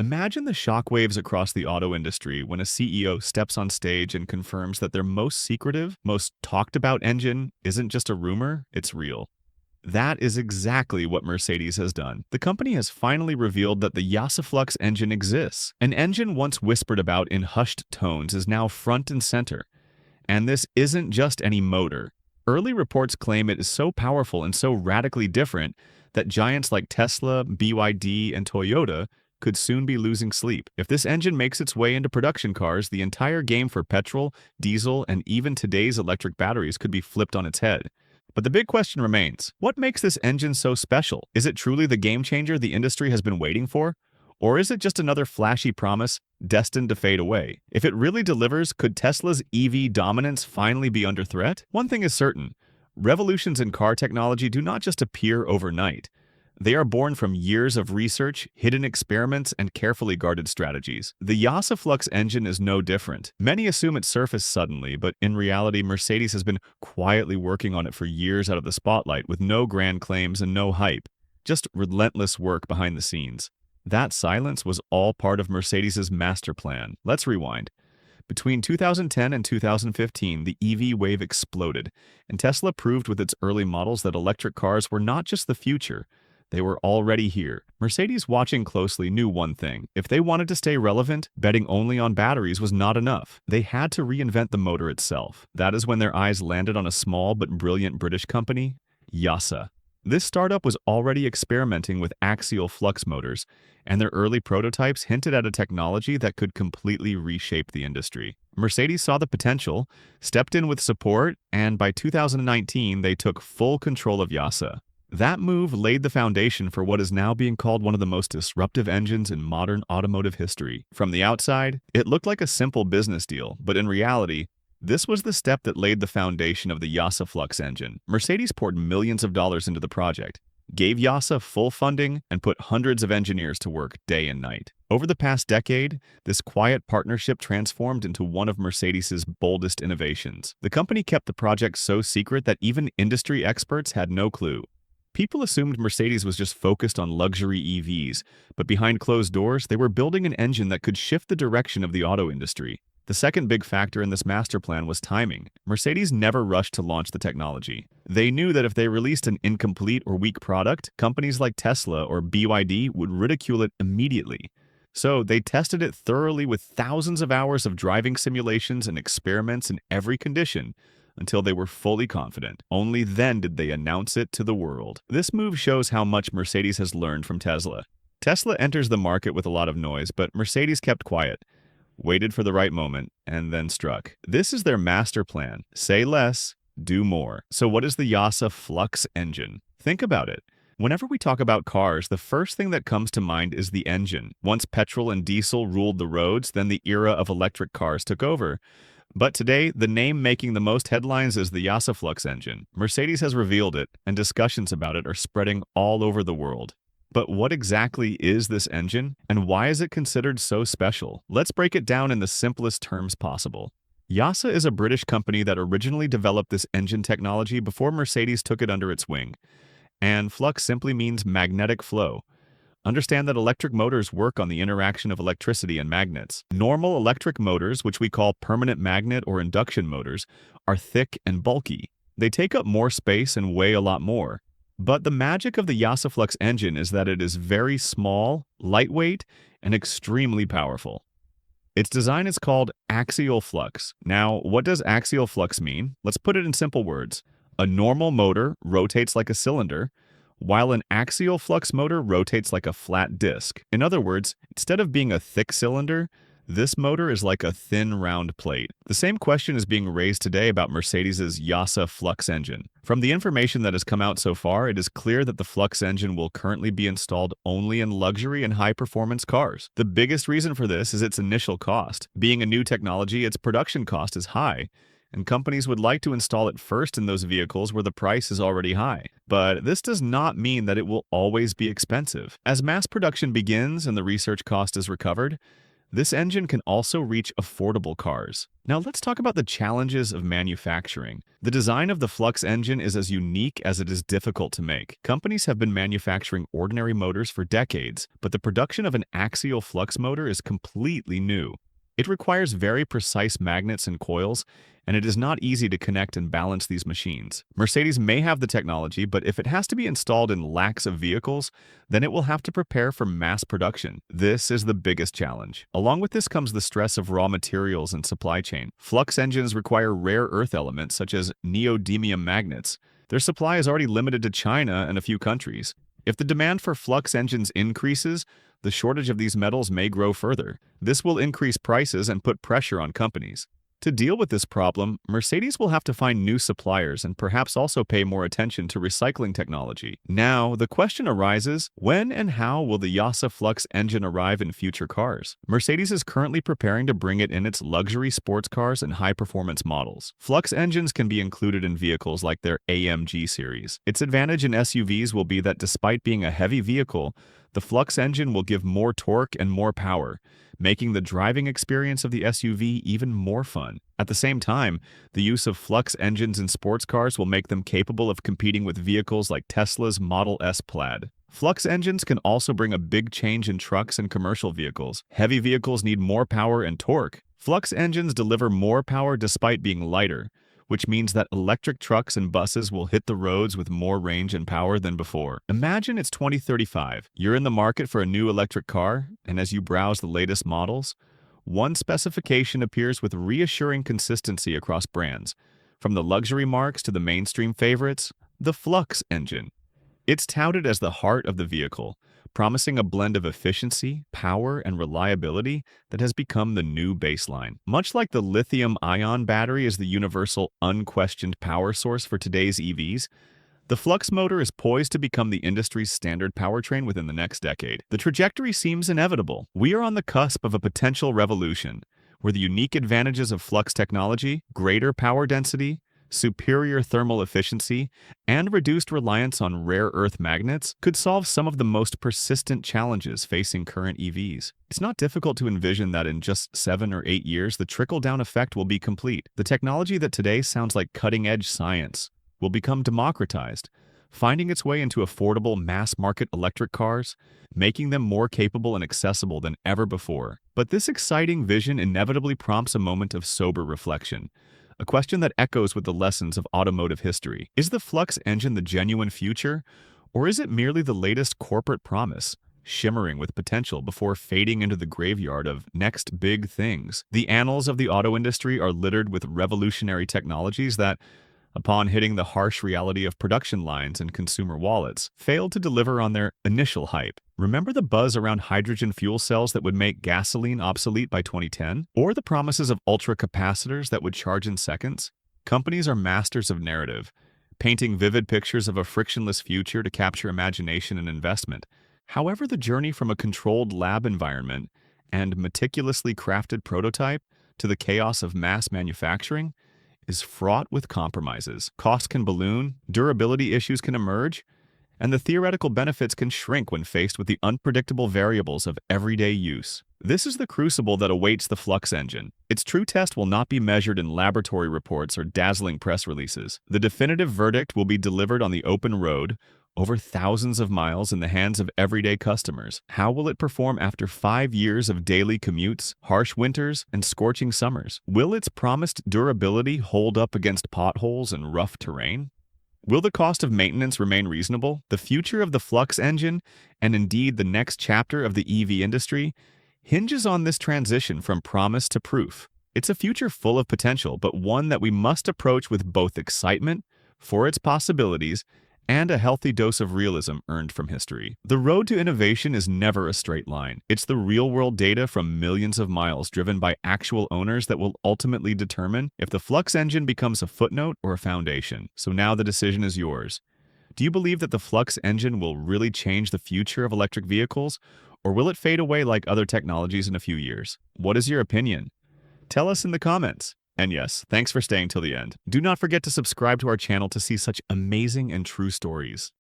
Imagine the shockwaves across the auto industry when a CEO steps on stage and confirms that their most secretive, most talked about engine isn't just a rumor, it's real. That is exactly what Mercedes has done. The company has finally revealed that the YASA Flux engine exists. An engine once whispered about in hushed tones is now front and center. And this isn't just any motor. Early reports claim it is so powerful and so radically different that giants like Tesla, BYD, and Toyota could soon be losing sleep. If this engine makes its way into production cars, the entire game for petrol, diesel, and even today's electric batteries could be flipped on its head. But the big question remains, what makes this engine so special? Is it truly the game changer the industry has been waiting for? Or is it just another flashy promise destined to fade away? If it really delivers, could Tesla's EV dominance finally be under threat? One thing is certain, revolutions in car technology do not just appear overnight. They are born from years of research, hidden experiments, and carefully guarded strategies. The YASA Flux engine is no different. Many assume it surfaced suddenly, but in reality, Mercedes has been quietly working on it for years out of the spotlight with no grand claims and no hype, just relentless work behind the scenes. That silence was all part of Mercedes's master plan. Let's rewind. Between 2010 and 2015, the EV wave exploded, and Tesla proved with its early models that electric cars were not just the future. They were already here. Mercedes, watching closely, knew one thing. If they wanted to stay relevant, betting only on batteries was not enough. They had to reinvent the motor itself. That is when their eyes landed on a small but brilliant British company, YASA. This startup was already experimenting with axial flux motors, and their early prototypes hinted at a technology that could completely reshape the industry. Mercedes saw the potential, stepped in with support, and by 2019, they took full control of YASA. That move laid the foundation for what is now being called one of the most disruptive engines in modern automotive history. From the outside, it looked like a simple business deal, but in reality, this was the step that laid the foundation of the YASA Flux engine. Mercedes poured millions of dollars into the project, gave YASA full funding, and put hundreds of engineers to work day and night. Over the past decade, this quiet partnership transformed into one of Mercedes's boldest innovations. The company kept the project so secret that even industry experts had no clue. People assumed Mercedes was just focused on luxury EVs, but behind closed doors, they were building an engine that could shift the direction of the auto industry. The second big factor in this master plan was timing. Mercedes never rushed to launch the technology. They knew that if they released an incomplete or weak product, companies like Tesla or BYD would ridicule it immediately. So they tested it thoroughly with thousands of hours of driving simulations and experiments in every condition, until they were fully confident. Only then did they announce it to the world. This move shows how much Mercedes has learned from Tesla. Tesla enters the market with a lot of noise, but Mercedes kept quiet, waited for the right moment, and then struck. This is their master plan. Say less, do more. So what is the YASA Flux engine? Think about it. Whenever we talk about cars, the first thing that comes to mind is the engine. Once petrol and diesel ruled the roads, then the era of electric cars took over. But today, the name making the most headlines is the YASA Flux engine. Mercedes has revealed it, and discussions about it are spreading all over the world. But what exactly is this engine, and why is it considered so special? Let's break it down in the simplest terms possible. YASA is a British company that originally developed this engine technology before Mercedes took it under its wing. And flux simply means magnetic flow. Understand that electric motors work on the interaction of electricity and magnets. Normal electric motors, which we call permanent magnet or induction motors, are thick and bulky. They take up more space and weigh a lot more. But the magic of the YASA Flux engine is that it is very small, lightweight, and extremely powerful. Its design is called axial flux. Now, what does axial flux mean? Let's put it in simple words. A normal motor rotates like a cylinder, while an axial flux motor rotates like a flat disc. In other words, instead of being a thick cylinder, this motor is like a thin, round plate. The same question is being raised today about Mercedes's YASA Flux engine. From the information that has come out so far, it is clear that the Flux engine will currently be installed only in luxury and high-performance cars. The biggest reason for this is its initial cost. Being a new technology, its production cost is high, and companies would like to install it first in those vehicles where the price is already high. But this does not mean that it will always be expensive. As mass production begins and the research cost is recovered, This engine can also reach affordable cars. Now let's talk about the challenges of manufacturing. The design of the Flux engine is as unique as it is difficult to make. Companies have been manufacturing ordinary motors for decades, but the production of an axial flux motor is completely new. It requires very precise magnets and coils, and it is not easy to connect and balance these machines. Mercedes may have the technology, but if it has to be installed in lakhs of vehicles, then it will have to prepare for mass production. This is the biggest challenge. Along with this comes the stress of raw materials and supply chain. Flux engines require rare earth elements such as neodymium magnets. Their supply is already limited to China and a few countries. If the demand for flux engines increases, the shortage of these metals may grow further. This will increase prices and put pressure on companies. To deal with this problem, Mercedes will have to find new suppliers and perhaps also pay more attention to recycling technology. Now, the question arises, when and how will the YASA Flux engine arrive in future cars? Mercedes is currently preparing to bring it in its luxury sports cars and high-performance models. Flux engines can be included in vehicles like their AMG series. Its advantage in SUVs will be that despite being a heavy vehicle, the Flux engine will give more torque and more power, making the driving experience of the SUV even more fun. At the same time, the use of Flux engines in sports cars will make them capable of competing with vehicles like Tesla's Model S Plaid. Flux engines can also bring a big change in trucks and commercial vehicles. Heavy vehicles need more power and torque. Flux engines deliver more power despite being lighter, which means that electric trucks and buses will hit the roads with more range and power than before. Imagine it's 2035. You're in the market for a new electric car, and as you browse the latest models, one specification appears with reassuring consistency across brands. From the luxury marques to the mainstream favorites, the Flux engine. It's touted as the heart of the vehicle, promising a blend of efficiency, power, and reliability that has become the new baseline. Much like the lithium-ion battery is the universal, unquestioned power source for today's EVs, the Flux motor is poised to become the industry's standard powertrain within the next decade. The trajectory seems inevitable. We are on the cusp of a potential revolution, where the unique advantages of Flux technology, greater power density, superior thermal efficiency, and reduced reliance on rare earth magnets could solve some of the most persistent challenges facing current EVs. It's not difficult to envision that in just 7 or 8 years, the trickle-down effect will be complete. The technology that today sounds like cutting-edge science will become democratized, finding its way into affordable mass-market electric cars, making them more capable and accessible than ever before. But this exciting vision inevitably prompts a moment of sober reflection. A question that echoes with the lessons of automotive history. Is the Flux engine the genuine future, or is it merely the latest corporate promise, shimmering with potential before fading into the graveyard of next big things? The annals of the auto industry are littered with revolutionary technologies that, upon hitting the harsh reality of production lines and consumer wallets, failed to deliver on their initial hype. Remember the buzz around hydrogen fuel cells that would make gasoline obsolete by 2010? Or the promises of ultracapacitors that would charge in seconds? Companies are masters of narrative, painting vivid pictures of a frictionless future to capture imagination and investment. However, the journey from a controlled lab environment and meticulously crafted prototype to the chaos of mass manufacturing is fraught with compromises. Costs can balloon, durability issues can emerge, and the theoretical benefits can shrink when faced with the unpredictable variables of everyday use. This is the crucible that awaits the Flux engine. Its true test will not be measured in laboratory reports or dazzling press releases. The definitive verdict will be delivered on the open road, over thousands of miles in the hands of everyday customers. How will it perform after 5 years of daily commutes, harsh winters, and scorching summers? Will its promised durability hold up against potholes and rough terrain? Will the cost of maintenance remain reasonable? The future of the Flux engine, and indeed the next chapter of the EV industry, hinges on this transition from promise to proof. It's a future full of potential, but one that we must approach with both excitement for its possibilities and a healthy dose of realism earned from history. The road to innovation is never a straight line. It's the real-world data from millions of miles driven by actual owners that will ultimately determine if the Flux engine becomes a footnote or a foundation. So now the decision is yours. Do you believe that the Flux engine will really change the future of electric vehicles, or will it fade away like other technologies in a few years? What is your opinion? Tell us in the comments. And yes, thanks for staying till the end. Do not forget to subscribe to our channel to see such amazing and true stories.